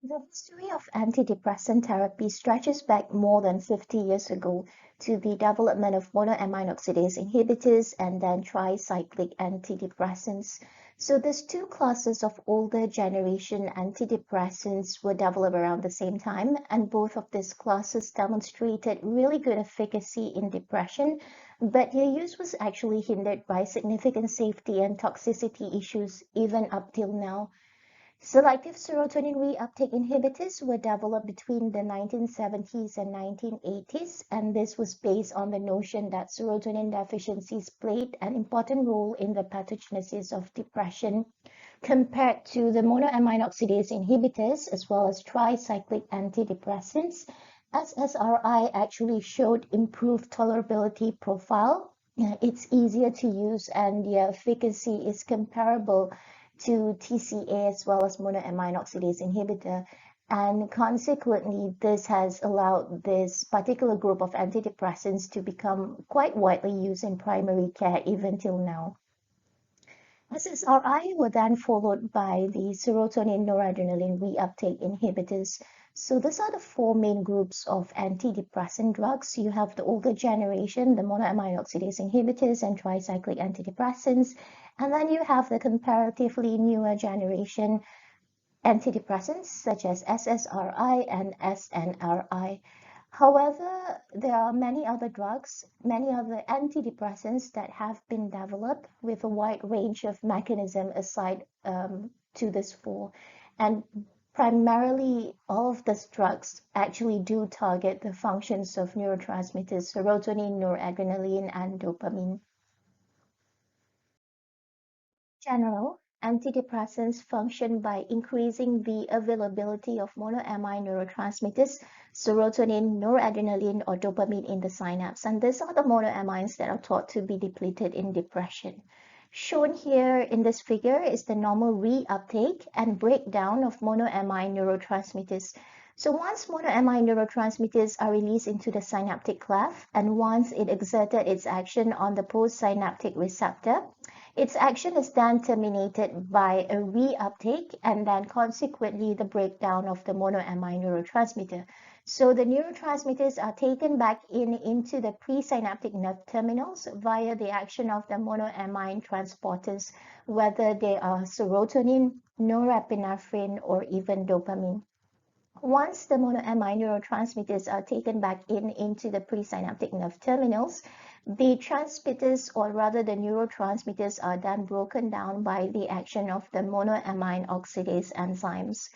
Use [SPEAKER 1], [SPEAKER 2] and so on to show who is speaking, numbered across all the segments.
[SPEAKER 1] The history of antidepressant therapy stretches back more than 50 years ago to the development of monoamine oxidase inhibitors and then tricyclic antidepressants. So these two classes of older generation antidepressants were developed around the same time, and both of these classes demonstrated really good efficacy in depression, but their use was actually hindered by significant safety and toxicity issues even up till now. Selective serotonin reuptake inhibitors were developed between the 1970s and 1980s, and this was based on the notion that serotonin deficiencies played an important role in the pathogenesis of depression compared to the monoamine oxidase inhibitors as well as tricyclic antidepressants. SSRI actually showed improved tolerability profile. It's easier to use and the efficacy is comparable to TCA as well as monoamine oxidase inhibitor. And consequently, this has allowed this particular group of antidepressants to become quite widely used in primary care even till now. SSRI were then followed by the serotonin noradrenaline reuptake inhibitors. So these are the four main groups of antidepressant drugs. You have the older generation, the monoamine oxidase inhibitors and tricyclic antidepressants. And then you have the comparatively newer generation antidepressants such as SSRI and SNRI. However, there are many other drugs, many other antidepressants that have been developed with a wide range of mechanism aside to this four. And primarily, all of these drugs actually do target the functions of neurotransmitters, serotonin, noradrenaline, and dopamine. General, antidepressants function by increasing the availability of monoamine neurotransmitters, serotonin, noradrenaline, or dopamine in the synapse. And these are the monoamines that are thought to be depleted in depression. Shown here in this figure is the normal reuptake and breakdown of monoamine neurotransmitters. So once monoamine neurotransmitters are released into the synaptic cleft, and once it exerted its action on the postsynaptic receptor, its action is then terminated by a reuptake and then consequently the breakdown of the monoamine neurotransmitter. So the neurotransmitters are taken back into the presynaptic nerve terminals via the action of the monoamine transporters, whether they are serotonin, norepinephrine, or even dopamine. Once the monoamine neurotransmitters are taken back into the presynaptic nerve terminals, the transmitters, or rather the neurotransmitters, are then broken down by the action of the monoamine oxidase enzymes.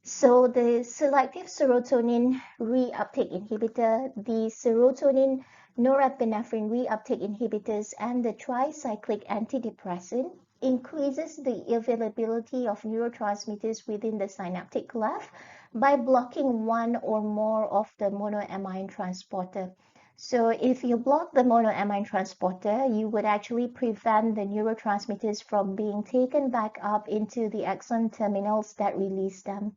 [SPEAKER 1] So the selective serotonin reuptake inhibitor, the serotonin norepinephrine reuptake inhibitors, and the tricyclic antidepressant increases the availability of neurotransmitters within the synaptic cleft by blocking one or more of the monoamine transporter. So if you block the monoamine transporter, you would actually prevent the neurotransmitters from being taken back up into the axon terminals that release them.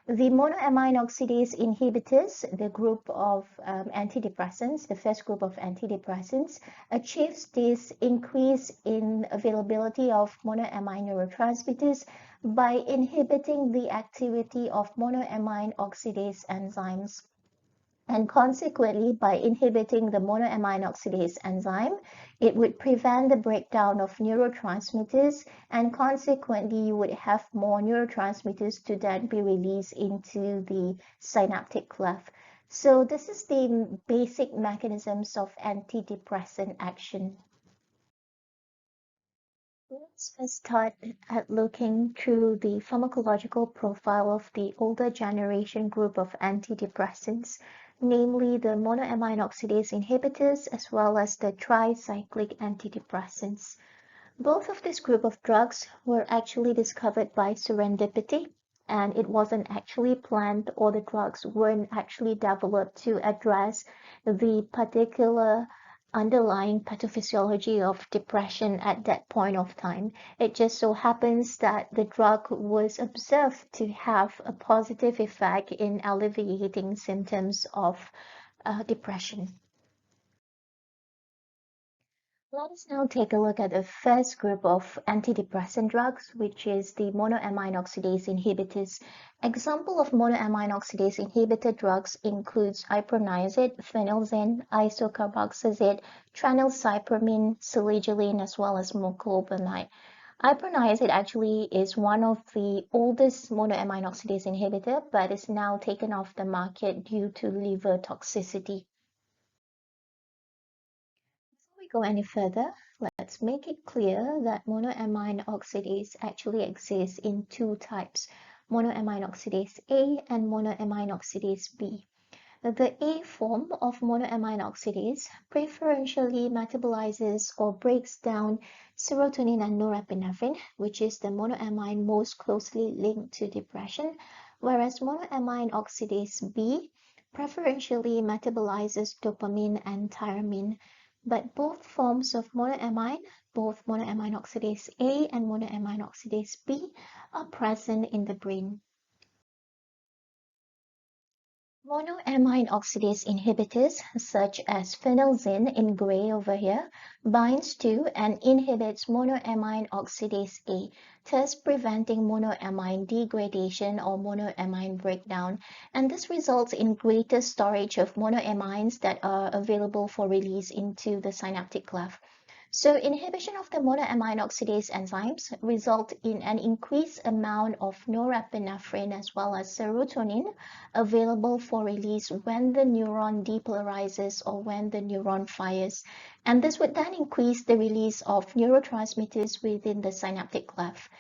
[SPEAKER 1] The monoamine oxidase inhibitors, the group of antidepressants, the first group of antidepressants, achieves this increase in availability of monoamine neurotransmitters by inhibiting the activity of monoamine oxidase enzymes. And consequently, by inhibiting the monoamine oxidase enzyme, it would prevent the breakdown of neurotransmitters, and consequently, you would have more neurotransmitters to then be released into the synaptic cleft. So this is the basic mechanisms of antidepressant action. Let's first start at looking through the pharmacological profile of the older generation group of antidepressants, namely the monoamine oxidase inhibitors as well as the tricyclic antidepressants. Both of this group of drugs were actually discovered by serendipity, and it wasn't actually planned, or the drugs weren't actually developed to address the particular underlying pathophysiology of depression at that point of time. It just so happens that the drug was observed to have a positive effect in alleviating symptoms of depression. Let us now take a look at the first group of antidepressant drugs, which is the monoamine oxidase inhibitors. Example of monoamine oxidase inhibitor drugs includes iproniazid, phenelzine, isocarboxazid, tranylcypromine, selegiline, as well as moclobemide. Iproniazid actually is one of the oldest monoamine oxidase inhibitor, but is now taken off the market due to liver toxicity. Before we go any further, let's make it clear that monoamine oxidase actually exists in two types, monoamine oxidase A and monoamine oxidase B. The A form of monoamine oxidase preferentially metabolizes or breaks down serotonin and norepinephrine, which is the monoamine most closely linked to depression, whereas monoamine oxidase B preferentially metabolizes dopamine and tyramine. But both forms of monoamine, both monoamine oxidase A and monoamine oxidase B, are present in the brain. Monoamine oxidase inhibitors, such as phenelzine in gray over here, binds to and inhibits monoamine oxidase A, thus preventing monoamine degradation or monoamine breakdown, and this results in greater storage of monoamines that are available for release into the synaptic cleft. So inhibition of the monoamine oxidase enzymes result in an increased amount of norepinephrine as well as serotonin available for release when the neuron depolarizes or when the neuron fires. And this would then increase the release of neurotransmitters within the synaptic cleft.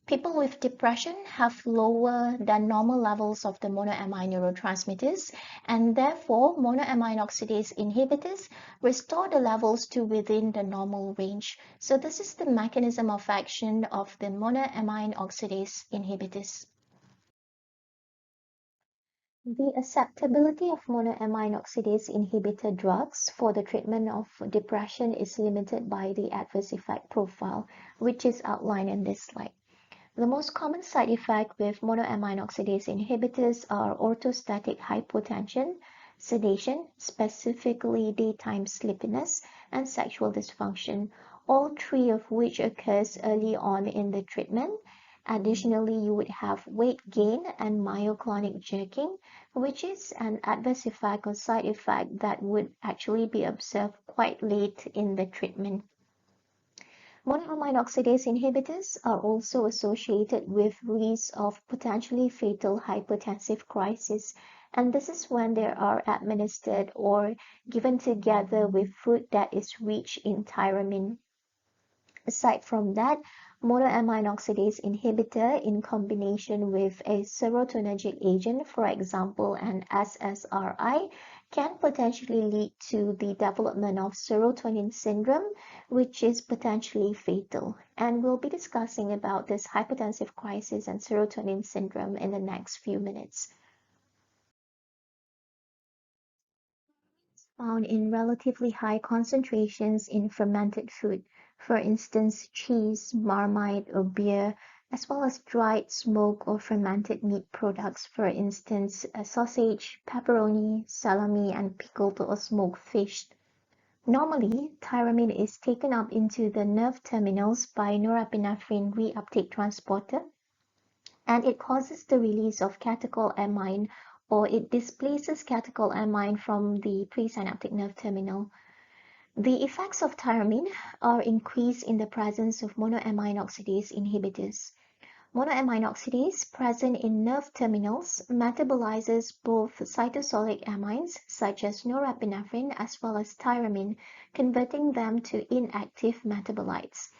[SPEAKER 1] People with depression have lower than normal levels of the monoamine neurotransmitters, and therefore monoamine oxidase inhibitors restore the levels to within the normal range. So this is the mechanism of action of the monoamine oxidase inhibitors. The acceptability of monoamine oxidase inhibitor drugs for the treatment of depression is limited by the adverse effect profile, which is outlined in this slide. The most common side effects with monoamine oxidase inhibitors are orthostatic hypotension, sedation, specifically daytime sleepiness, and sexual dysfunction, all three of which occurs early on in the treatment. Additionally, you would have weight gain and myoclonic jerking, which is an adverse effect or side effect that would actually be observed quite late in the treatment. Monoamine oxidase inhibitors are also associated with risks of potentially fatal hypertensive crisis, and this is when they are administered or given together with food that is rich in tyramine. Aside from that, monoamine oxidase inhibitor in combination with a serotonergic agent, for example, an SSRI, can potentially lead to the development of serotonin syndrome, which is potentially fatal. And we'll be discussing about this hypertensive crisis and serotonin syndrome in the next few minutes. Found in relatively high concentrations in fermented food, for instance cheese, marmite, or beer, as well as dried, smoked, or fermented meat products, for instance sausage, pepperoni, salami, and pickled or smoked fish. Normally, tyramine is taken up into the nerve terminals by norepinephrine reuptake transporter, and it causes the release of catecholamine, or it displaces catecholamine from the presynaptic nerve terminal. The effects of tyramine are increased in the presence of monoamine oxidase inhibitors. Monoamine oxidase present in nerve terminals metabolizes both cytosolic amines such as norepinephrine as well as tyramine, converting them to inactive metabolites.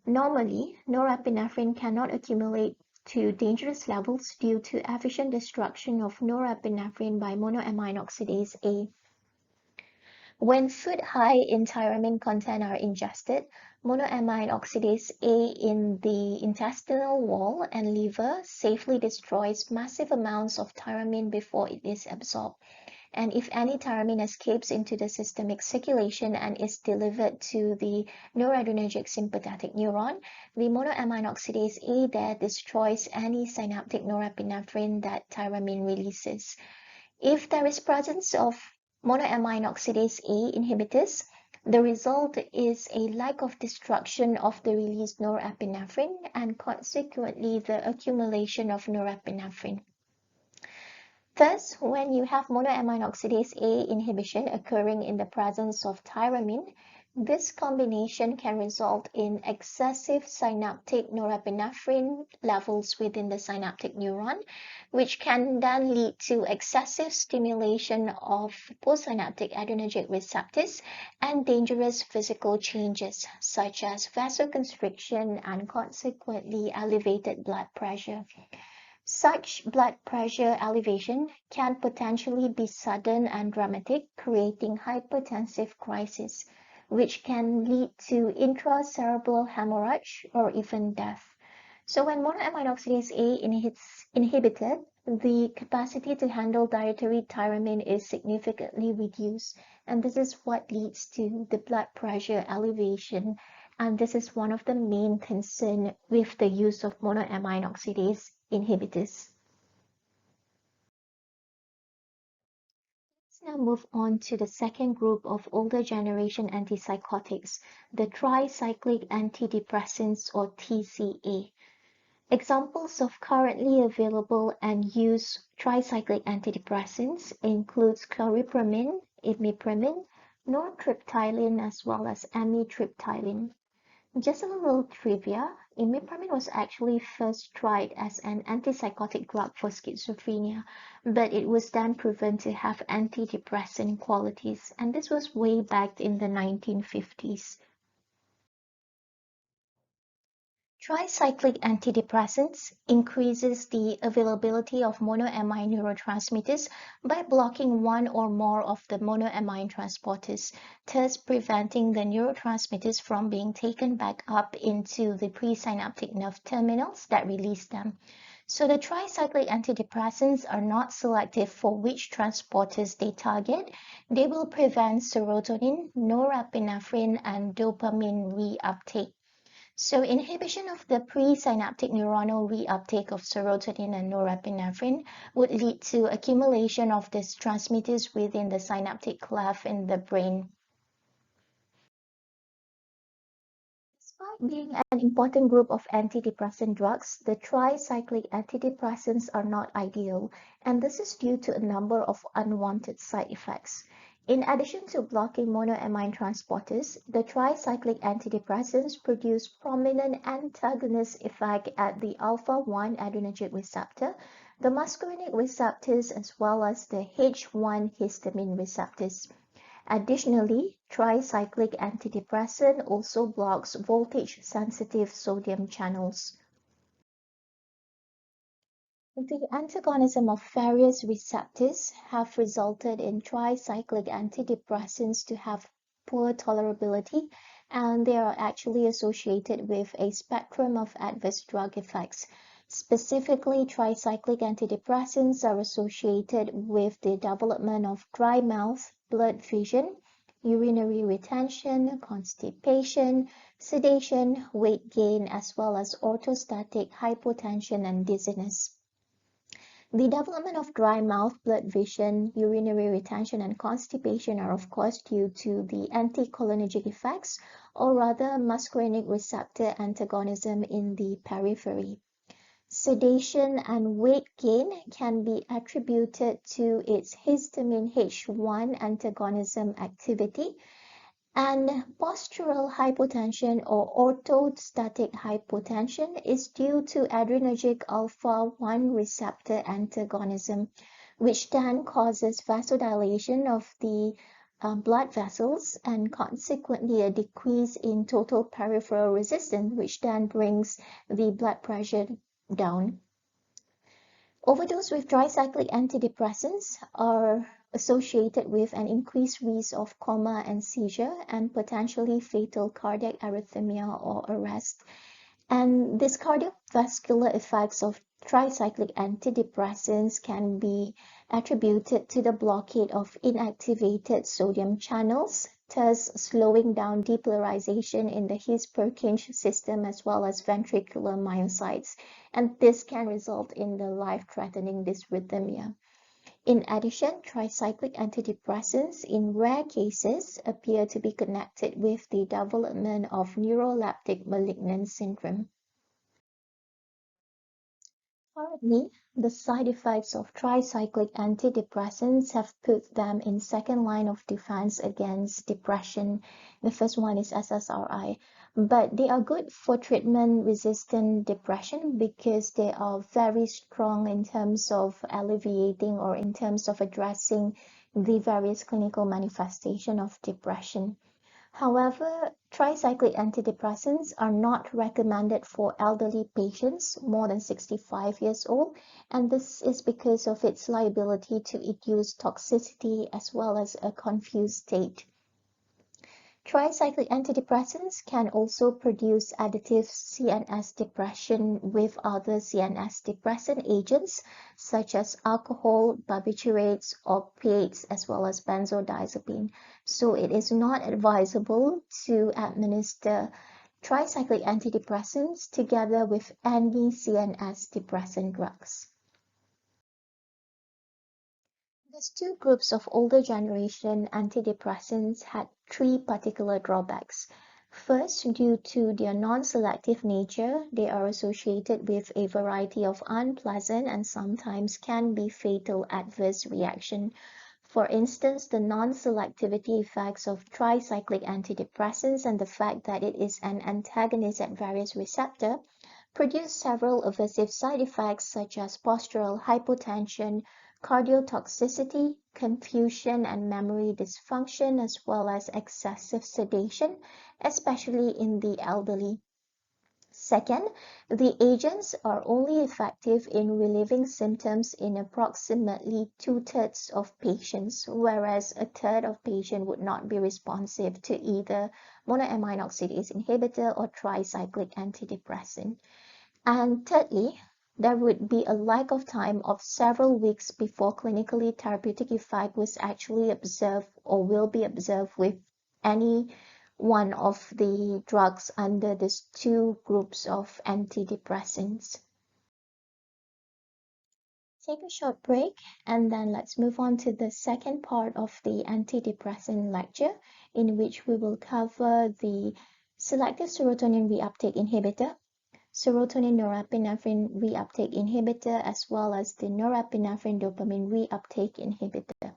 [SPEAKER 1] Normally, norepinephrine cannot accumulate to dangerous levels due to efficient destruction of norepinephrine by monoamine oxidase A. When food high in tyramine content are ingested, monoamine oxidase A in the intestinal wall and liver safely destroys massive amounts of tyramine before it is absorbed. And if any tyramine escapes into the systemic circulation and is delivered to the noradrenergic sympathetic neuron, the monoamine oxidase A there destroys any synaptic norepinephrine that tyramine releases. If there is presence of monoamine oxidase A inhibitors, The result is a lack of destruction of the released norepinephrine and consequently the accumulation of norepinephrine. Thus, when you have monoamine oxidase A inhibition occurring in the presence of tyramine, this combination can result in excessive synaptic norepinephrine levels within the synaptic neuron, which can then lead to excessive stimulation of postsynaptic adrenergic receptors and dangerous physical changes such as vasoconstriction and consequently elevated blood pressure. Such blood pressure elevation can potentially be sudden and dramatic, creating hypertensive crisis, which can lead to intracerebral hemorrhage or even death. So when monoamine oxidase A is inhibited, the capacity to handle dietary tyramine is significantly reduced, and this is what leads to the blood pressure elevation. And this is one of the main concerns with the use of monoamine oxidase inhibitors. Let's now move on to the second group of older generation antipsychotics, the tricyclic antidepressants or TCA. Examples of currently available and used tricyclic antidepressants includes chloripramine, imipramine, nortriptyline, as well as amitriptyline. Just a little trivia, imipramine was actually first tried as an antipsychotic drug for schizophrenia, but it was then proven to have antidepressant qualities, and this was way back in the 1950s. Tricyclic antidepressants increases the availability of monoamine neurotransmitters by blocking one or more of the monoamine transporters, thus preventing the neurotransmitters from being taken back up into the presynaptic nerve terminals that release them. So the tricyclic antidepressants are not selective for which transporters they target. They will prevent serotonin, norepinephrine, and dopamine reuptake. So inhibition of the presynaptic neuronal reuptake of serotonin and norepinephrine would lead to accumulation of these transmitters within the synaptic cleft in the brain. Despite being an important group of antidepressant drugs, the tricyclic antidepressants are not ideal, and this is due to a number of unwanted side effects. In addition to blocking monoamine transporters, the tricyclic antidepressants produce prominent antagonist effect at the alpha-1 adrenergic receptor, the muscarinic receptors, as well as the H1 histamine receptors. Additionally, tricyclic antidepressant also blocks voltage-sensitive sodium channels. The antagonism of various receptors have resulted in tricyclic antidepressants to have poor tolerability, and they are actually associated with a spectrum of adverse drug effects. Specifically, tricyclic antidepressants are associated with the development of dry mouth, blurred vision, urinary retention, constipation, sedation, weight gain, as well as orthostatic hypotension and dizziness. The development of dry mouth, blurred vision, urinary retention, and constipation are of course due to the anticholinergic effects, or rather muscarinic receptor antagonism in the periphery. Sedation and weight gain can be attributed to its histamine H1 antagonism activity, and postural hypotension or orthostatic hypotension is due to adrenergic alpha-1 receptor antagonism, which then causes vasodilation of the blood vessels and consequently a decrease in total peripheral resistance, which then brings the blood pressure down. Overdose with tricyclic antidepressants are associated with an increased risk of coma and seizure and potentially fatal cardiac arrhythmia or arrest. And these cardiovascular effects of tricyclic antidepressants can be attributed to the blockade of inactivated sodium channels, thus slowing down depolarization in the His-Purkinje system as well as ventricular myocytes, and this can result in the life-threatening dysrhythmia. In addition, tricyclic antidepressants in rare cases appear to be connected with the development of neuroleptic malignant syndrome. Currently, the side effects of tricyclic antidepressants have put them in second line of defense against depression. The first one is SSRI, but they are good for treatment-resistant depression because they are very strong in terms of alleviating or in terms of addressing the various clinical manifestation of depression. However, tricyclic antidepressants are not recommended for elderly patients more than 65 years old, and this is because of its liability to induce toxicity as well as a confused state. Tricyclic antidepressants can also produce additive CNS depression with other CNS depressant agents such as alcohol, barbiturates, opiates, as well as benzodiazepine. So it is not advisable to administer tricyclic antidepressants together with any CNS depressant drugs. These two groups of older generation antidepressants had three particular drawbacks. First, due to their non-selective nature, they are associated with a variety of unpleasant and sometimes can be fatal adverse reactions. For instance, the non-selectivity effects of tricyclic antidepressants and the fact that it is an antagonist at various receptors produce several aversive side effects such as postural hypotension, cardiotoxicity, confusion and memory dysfunction, as well as excessive sedation, especially in the elderly. Second, the agents are only effective in relieving symptoms in approximately two-thirds of patients, whereas a third of patients would not be responsive to either monoamine oxidase inhibitor or tricyclic antidepressant. And thirdly, there would be a lag of time of several weeks before clinically therapeutic effect was actually observed or will be observed with any one of the drugs under these two groups of antidepressants. Take a short break and then let's move on to the second part of the antidepressant lecture, in which we will cover the selective serotonin reuptake inhibitor, serotonin norepinephrine reuptake inhibitor, as well as the norepinephrine dopamine reuptake inhibitor.